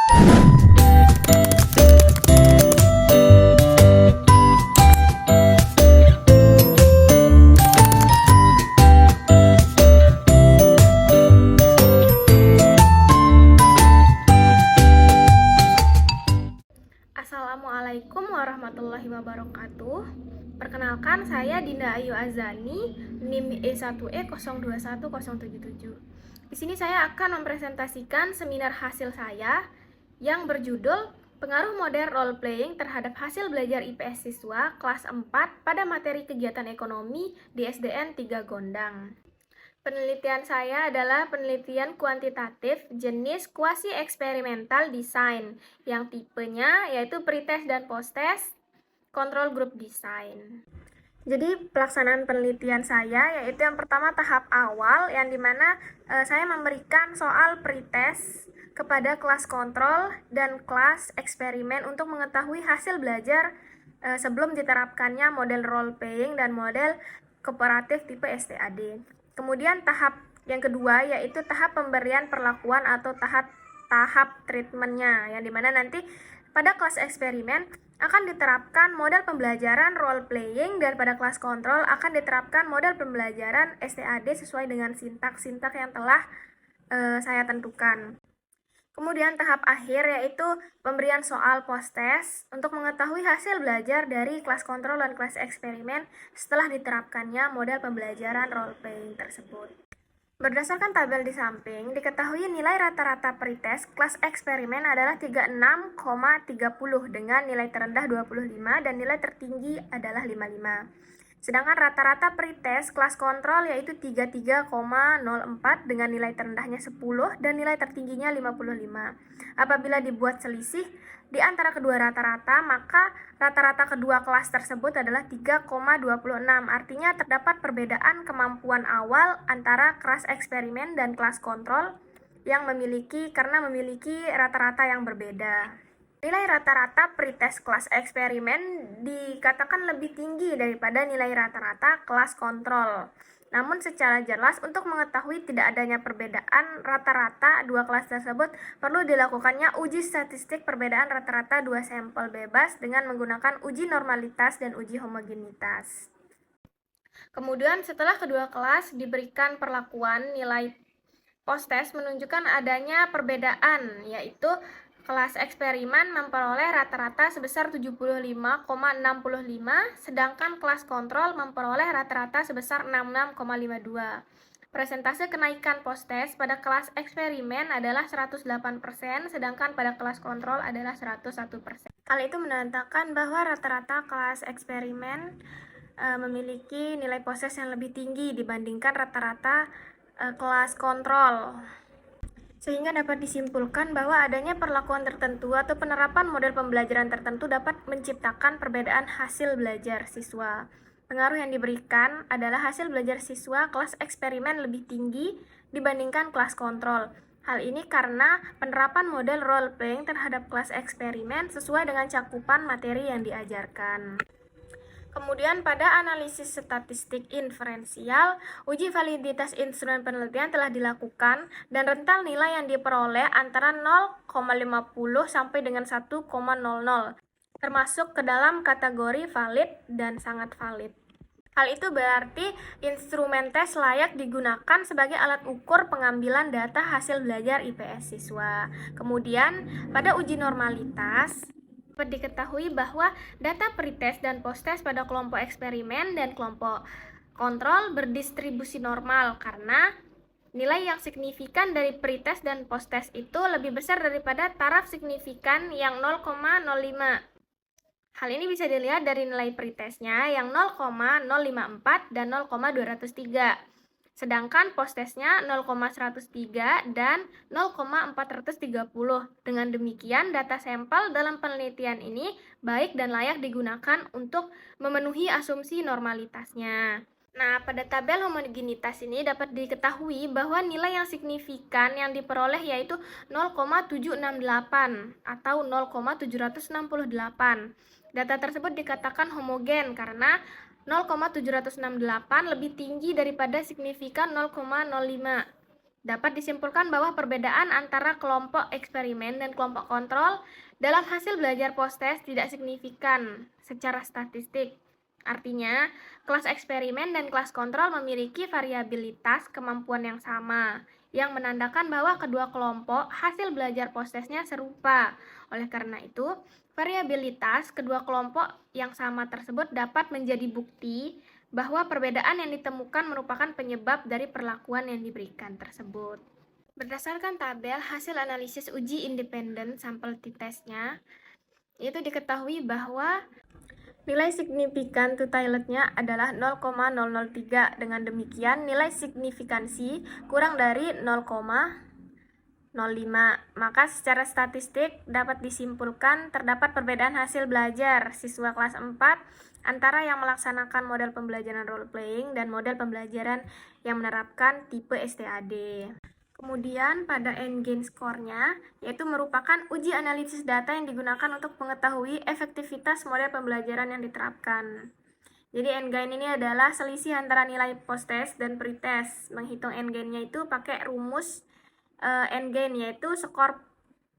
Assalamualaikum warahmatullahi wabarakatuh. Perkenalkan, saya Dinda Ayu Azani, NIM E1E021077. Di sini saya akan mempresentasikan seminar hasil saya yang berjudul Pengaruh Model Role Playing terhadap Hasil Belajar IPS Siswa Kelas 4 pada materi kegiatan ekonomi di SDN 3 Gondang. Penelitian saya adalah penelitian kuantitatif jenis kuasi eksperimental design yang tipenya yaitu pretest dan posttest control group design. Jadi pelaksanaan penelitian saya yaitu yang pertama tahap awal yang dimana saya memberikan soal pretest kepada kelas kontrol dan kelas eksperimen untuk mengetahui hasil belajar sebelum diterapkannya model role playing dan model kooperatif tipe STAD. Kemudian tahap yang kedua yaitu tahap pemberian perlakuan atau tahap treatmentnya, yang dimana nanti pada kelas eksperimen akan diterapkan model pembelajaran role playing dan pada kelas kontrol akan diterapkan model pembelajaran STAD sesuai dengan sintak-sintak yang telah saya tentukan. Kemudian tahap akhir yaitu pemberian soal post-test untuk mengetahui hasil belajar dari kelas kontrol dan kelas eksperimen setelah diterapkannya model pembelajaran role-playing tersebut. Berdasarkan tabel di samping, diketahui nilai rata-rata pretest kelas eksperimen adalah 36,30 dengan nilai terendah 25 dan nilai tertinggi adalah 55. Sedangkan rata-rata pretest kelas kontrol yaitu 33,04 dengan nilai terendahnya 10 dan nilai tertingginya 55. Apabila dibuat selisih di antara kedua rata-rata, maka rata-rata kedua kelas tersebut adalah 3,26. Artinya terdapat perbedaan kemampuan awal antara kelas eksperimen dan kelas kontrol yang memiliki rata-rata yang berbeda. Nilai rata-rata pretest kelas eksperimen dikatakan lebih tinggi daripada nilai rata-rata kelas kontrol. Namun secara jelas untuk mengetahui tidak adanya perbedaan rata-rata dua kelas tersebut perlu dilakukannya uji statistik perbedaan rata-rata dua sampel bebas dengan menggunakan uji normalitas dan uji homogenitas. Kemudian setelah kedua kelas diberikan perlakuan, nilai post-test menunjukkan adanya perbedaan, yaitu kelas eksperimen memperoleh rata-rata sebesar 75,65, sedangkan kelas kontrol memperoleh rata-rata sebesar 66,52. Persentase kenaikan post-test pada kelas eksperimen adalah 108%, sedangkan pada kelas kontrol adalah 101%. Hal itu menandakan bahwa rata-rata kelas eksperimen memiliki nilai post-test yang lebih tinggi dibandingkan rata-rata kelas kontrol. Sehingga dapat disimpulkan bahwa adanya perlakuan tertentu atau penerapan model pembelajaran tertentu dapat menciptakan perbedaan hasil belajar siswa. Pengaruh yang diberikan adalah hasil belajar siswa kelas eksperimen lebih tinggi dibandingkan kelas kontrol. Hal ini karena penerapan model role playing terhadap kelas eksperimen sesuai dengan cakupan materi yang diajarkan. Kemudian pada analisis statistik inferensial, uji validitas instrumen penelitian telah dilakukan dan rental nilai yang diperoleh antara 0,50 sampai dengan 1,00, termasuk ke dalam kategori valid dan sangat valid. Hal itu berarti instrumen tes layak digunakan sebagai alat ukur pengambilan data hasil belajar IPS siswa. Kemudian pada uji normalitas, dapat diketahui bahwa data pretest dan posttest pada kelompok eksperimen dan kelompok kontrol berdistribusi normal karena nilai yang signifikan dari pretest dan posttest itu lebih besar daripada taraf signifikan yang 0,05. Hal ini bisa dilihat dari nilai pretestnya yang 0,054 dan 0,203. Sedangkan post-testnya 0,103 dan 0,430. Dengan demikian, data sampel dalam penelitian ini baik dan layak digunakan untuk memenuhi asumsi normalitasnya. Nah, pada tabel homogenitas ini dapat diketahui bahwa nilai yang signifikan yang diperoleh yaitu 0,768 atau 0,768. Data tersebut dikatakan homogen karena 0,768 lebih tinggi daripada signifikan 0,05. Dapat disimpulkan bahwa perbedaan antara kelompok eksperimen dan kelompok kontrol dalam hasil belajar post-test tidak signifikan secara statistik. Artinya, kelas eksperimen dan kelas kontrol memiliki variabilitas kemampuan yang sama, yang menandakan bahwa kedua kelompok hasil belajar post-testnya serupa. Oleh karena itu, variabilitas kedua kelompok yang sama tersebut dapat menjadi bukti bahwa perbedaan yang ditemukan merupakan penyebab dari perlakuan yang diberikan tersebut. Berdasarkan tabel hasil analisis uji independen sampel t-testnya, itu diketahui bahwa nilai signifikan t-tailetnya adalah 0,003. Dengan demikian, nilai signifikansi kurang dari 0,05. Maka secara statistik dapat disimpulkan terdapat perbedaan hasil belajar siswa kelas 4 antara yang melaksanakan model pembelajaran role playing dan model pembelajaran yang menerapkan tipe STAD. Kemudian pada N-gain score-nya, yaitu merupakan uji analisis data yang digunakan untuk mengetahui efektivitas model pembelajaran yang diterapkan. Jadi N-gain ini adalah selisih antara nilai post-test dan pre-test. Menghitung N-gain-nya itu pakai rumus N-gain, yaitu skor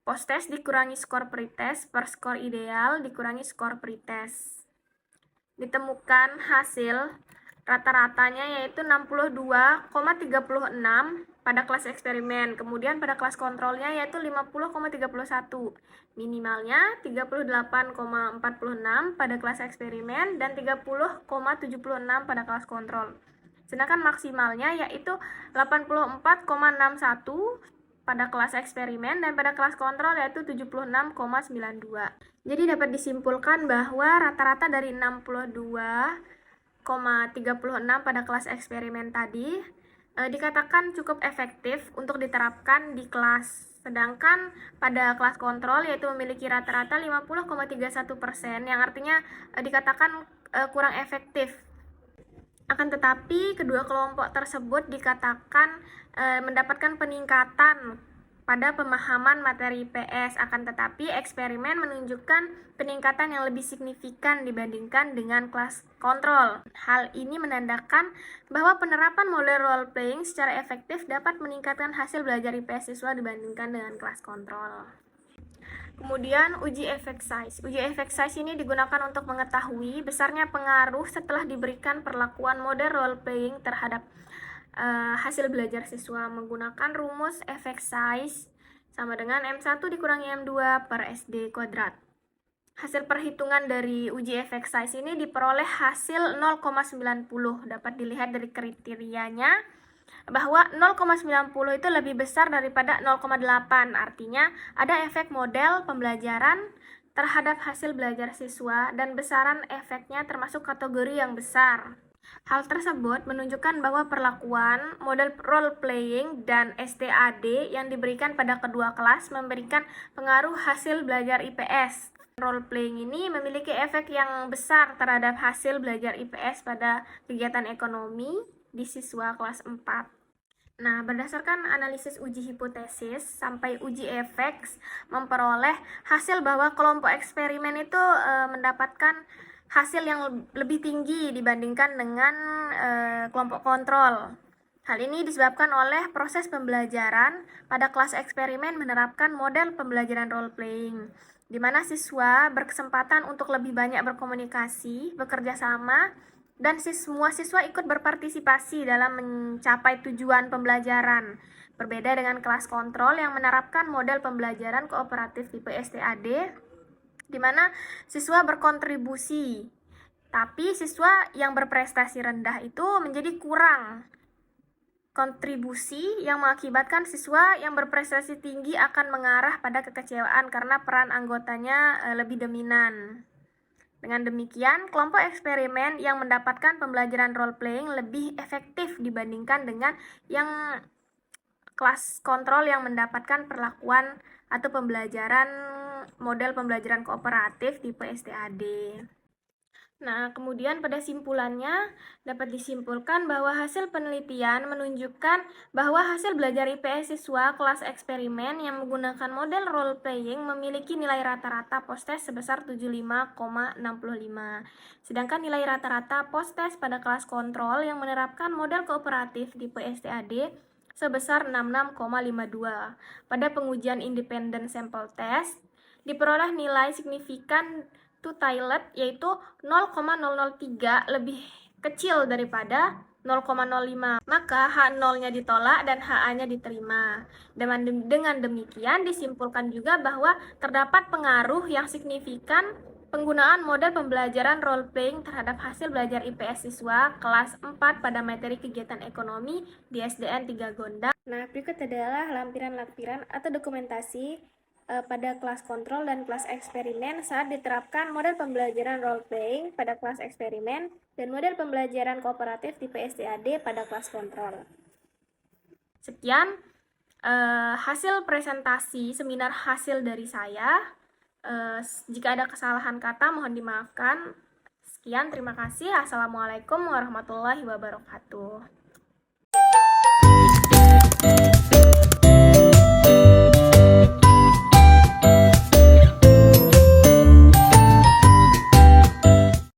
post-test dikurangi skor pre-test per skor ideal dikurangi skor pre-test. Ditemukan hasil rata-ratanya yaitu 62,36 pada kelas eksperimen. Kemudian pada kelas kontrolnya yaitu 50,31. Minimalnya 38,46 pada kelas eksperimen dan 30,76 pada kelas kontrol. Sedangkan maksimalnya yaitu 84,61 pada kelas eksperimen dan pada kelas kontrol yaitu 76,92. Jadi dapat disimpulkan bahwa rata-rata dari 62,36 pada kelas eksperimen tadi dikatakan cukup efektif untuk diterapkan di kelas. Sedangkan pada kelas kontrol yaitu memiliki rata-rata 50,31%, yang artinya dikatakan kurang efektif. Akan tetapi, kedua kelompok tersebut dikatakan mendapatkan peningkatan pada pemahaman materi IPS. Akan tetapi, eksperimen menunjukkan peningkatan yang lebih signifikan dibandingkan dengan kelas kontrol. Hal ini menandakan bahwa penerapan model role playing secara efektif dapat meningkatkan hasil belajar IPS siswa dibandingkan dengan kelas kontrol. Kemudian uji effect size. Uji effect size ini digunakan untuk mengetahui besarnya pengaruh setelah diberikan perlakuan model role playing terhadap hasil belajar siswa menggunakan rumus effect size sama dengan M1 dikurangi M2 per SD kuadrat. Hasil perhitungan dari uji effect size ini diperoleh hasil 0,90. Dapat dilihat dari kriterianya bahwa 0,90 itu lebih besar daripada 0,8. Artinya ada efek model pembelajaran terhadap hasil belajar siswa dan besaran efeknya termasuk kategori yang besar. Hal tersebut menunjukkan bahwa perlakuan model role playing dan STAD yang diberikan pada kedua kelas memberikan pengaruh hasil belajar IPS. Role playing ini memiliki efek yang besar terhadap hasil belajar IPS pada kegiatan ekonomi di siswa kelas 4. Nah, berdasarkan analisis uji hipotesis sampai uji efek memperoleh hasil bahwa kelompok eksperimen itu mendapatkan hasil yang lebih tinggi dibandingkan dengan kelompok kontrol. Hal ini disebabkan oleh proses pembelajaran pada kelas eksperimen menerapkan model pembelajaran role playing, di mana siswa berkesempatan untuk lebih banyak berkomunikasi, bekerja sama, dan semua siswa ikut berpartisipasi dalam mencapai tujuan pembelajaran. Berbeda dengan kelas kontrol yang menerapkan model pembelajaran kooperatif tipe STAD, di mana siswa berkontribusi, tapi siswa yang berprestasi rendah itu menjadi kurang kontribusi yang mengakibatkan siswa yang berprestasi tinggi akan mengarah pada kekecewaan karena peran anggotanya lebih dominan. Dengan demikian, kelompok eksperimen yang mendapatkan pembelajaran role playing lebih efektif dibandingkan dengan yang kelas kontrol yang mendapatkan perlakuan atau pembelajaran model pembelajaran kooperatif tipe STAD. Nah, kemudian pada simpulannya dapat disimpulkan bahwa hasil penelitian menunjukkan bahwa hasil belajar IPS siswa kelas eksperimen yang menggunakan model role playing memiliki nilai rata-rata post-test sebesar 75,65. Sedangkan nilai rata-rata post-test pada kelas kontrol yang menerapkan model kooperatif tipe STAD sebesar 66,52. Pada pengujian independent sample test, diperoleh nilai signifikan to tilde yaitu 0,003 lebih kecil daripada 0,05. Maka H0-nya ditolak dan HA-nya diterima. Dengan demikian disimpulkan juga bahwa terdapat pengaruh yang signifikan penggunaan model pembelajaran role playing terhadap hasil belajar IPS siswa kelas 4 pada materi kegiatan ekonomi di SDN 3 Gondang. Nah, berikut adalah lampiran-lampiran atau dokumentasi pada kelas kontrol dan kelas eksperimen saat diterapkan model pembelajaran role playing pada kelas eksperimen dan model pembelajaran kooperatif tipe SDAD pada kelas kontrol. Sekian hasil presentasi seminar hasil dari saya. Jika ada kesalahan kata mohon dimaafkan. Sekian, terima kasih. Assalamualaikum warahmatullahi wabarakatuh.